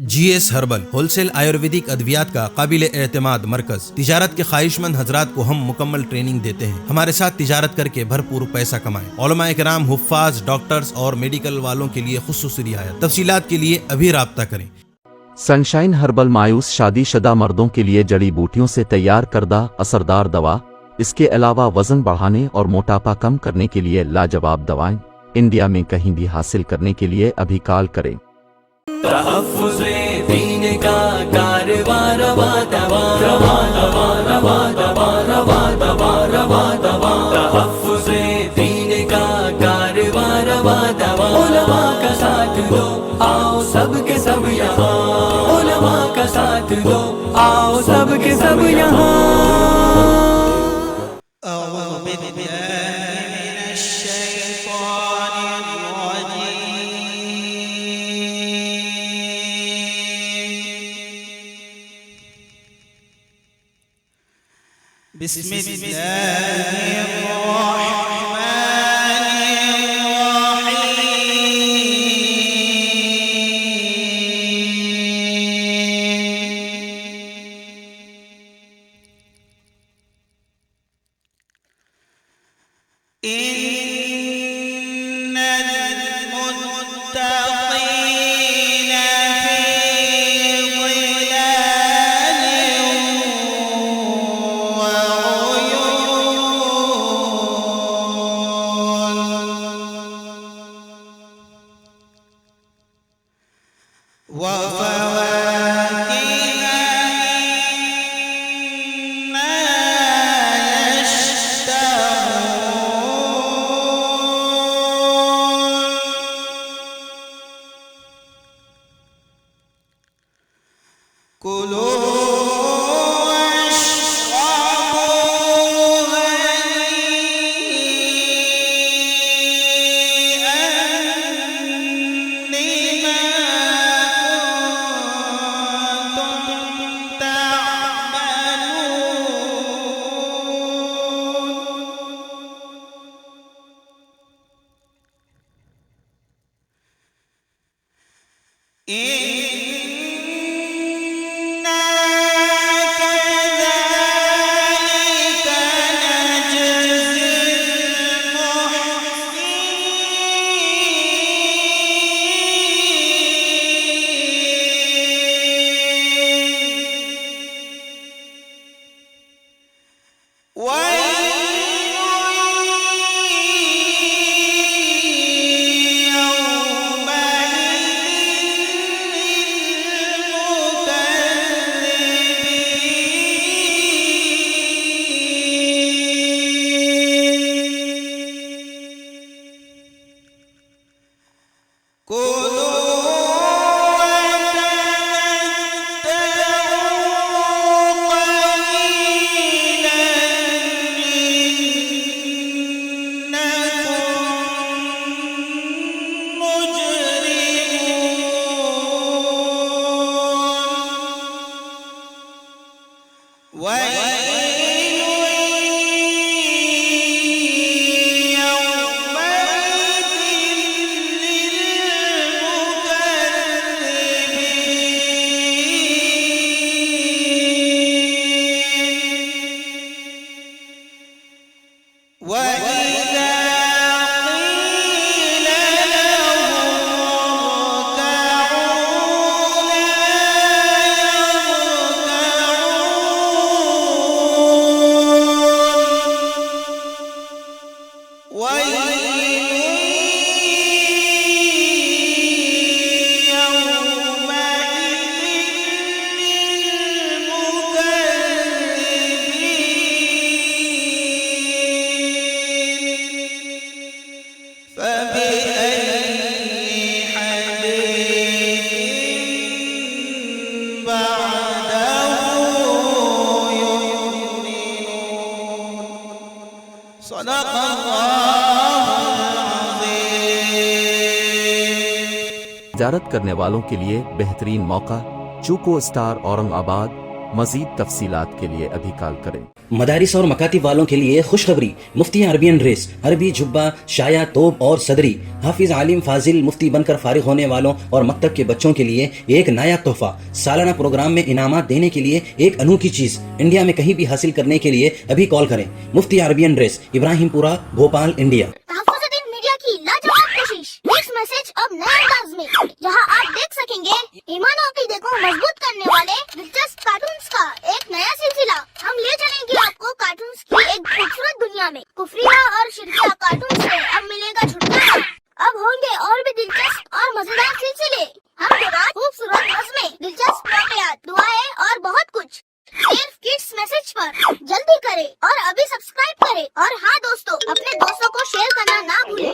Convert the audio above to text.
GS herbal wholesale Ayurvedic अद्वियात का काबिल एतमाद मरकज। तिजारत के ख्वाहिशमंद हजरात को हम मुकम्मल ट्रेनिंग देते हैं। हमारे साथ तिजारत करके भरपूर पैसा कमाएं। उलमा इकराम, हुफ्फाज, डॉक्टर्स और मेडिकल वालों के लिए खुसूसी रियायत। तफसीलात के लिए अभी राब्ता करें। सनशाइन हर्बल मायूस शादीशुदा मर्दों के लिए जड़ी बूटियों से तैयार करदा असरदार दवा। इसके अलावा वजन बढ़ाने और मोटापा कम करने के लिए लाजवाब दवाएं इंडिया में कहीं भी हासिल करने के लिए अभी कॉल करें। तहफ़्फ़ुज़े दीन का कारवां रवा दवा रवा दवा रवा दवा रवा दवा रवा दवा। तहफ़्फ़ुज़े दीन का कारवां रवा दवा। उलमा का साथ दो, आओ सब के सब यहाँ। उलमा का साथ दो, आओ सब के सब यहाँ। तिजारत करने वालों के लिए बेहतरीन मौका। चूको स्टार औरंगाबाद مزید تفصیلات کے لیے ابھی کال کریں۔ مدارس اور مکاتب والوں کے لیے خوشخبری، مفتی عربین ڈریس، عربی جبہ، شایا، توب اور صدری، حافظ عالم فاضل مفتی بن کر فارغ ہونے والوں اور مکتب کے بچوں کے لیے ایک نیا تحفہ، سالانہ پروگرام میں انعامات دینے کے لیے ایک انوکھی چیز، انڈیا میں کہیں بھی حاصل کرنے کے لیے ابھی کال کریں۔ مفتی عربین ڈریس، ابراہیم پورہ، بھوپال، انڈیا۔ تحفظ میڈیا کی لاجواب کوشش، نیکسٹ میسج اب نئے انداز میں، جہاں آپ دیکھ سکیں گے ایمان و عقیدے کو مضبوط کرنے والے دلچسپ کارٹونز کا ایک نیا سلسلہ۔ ہم لے چلیں گے آپ کو کارٹونز کی ایک خوبصورت دنیا میں۔ کفریہ اور شرکیہ کارٹون سے اب ملے گا چھٹکارا۔ اب ہوں گے اور بھی دلچسپ اور مزیدار سلسلے، ہم کے بعد خوبصورت نظمیں، دلچسپ واقعات، دعائیں اور بہت کچھ، صرف کڈس میسج پر۔ جلدی کریں اور ابھی سبسکرائب کریں، اور ہاں دوستو، اپنے دوستوں کو شیئر کرنا نہ بھولیں۔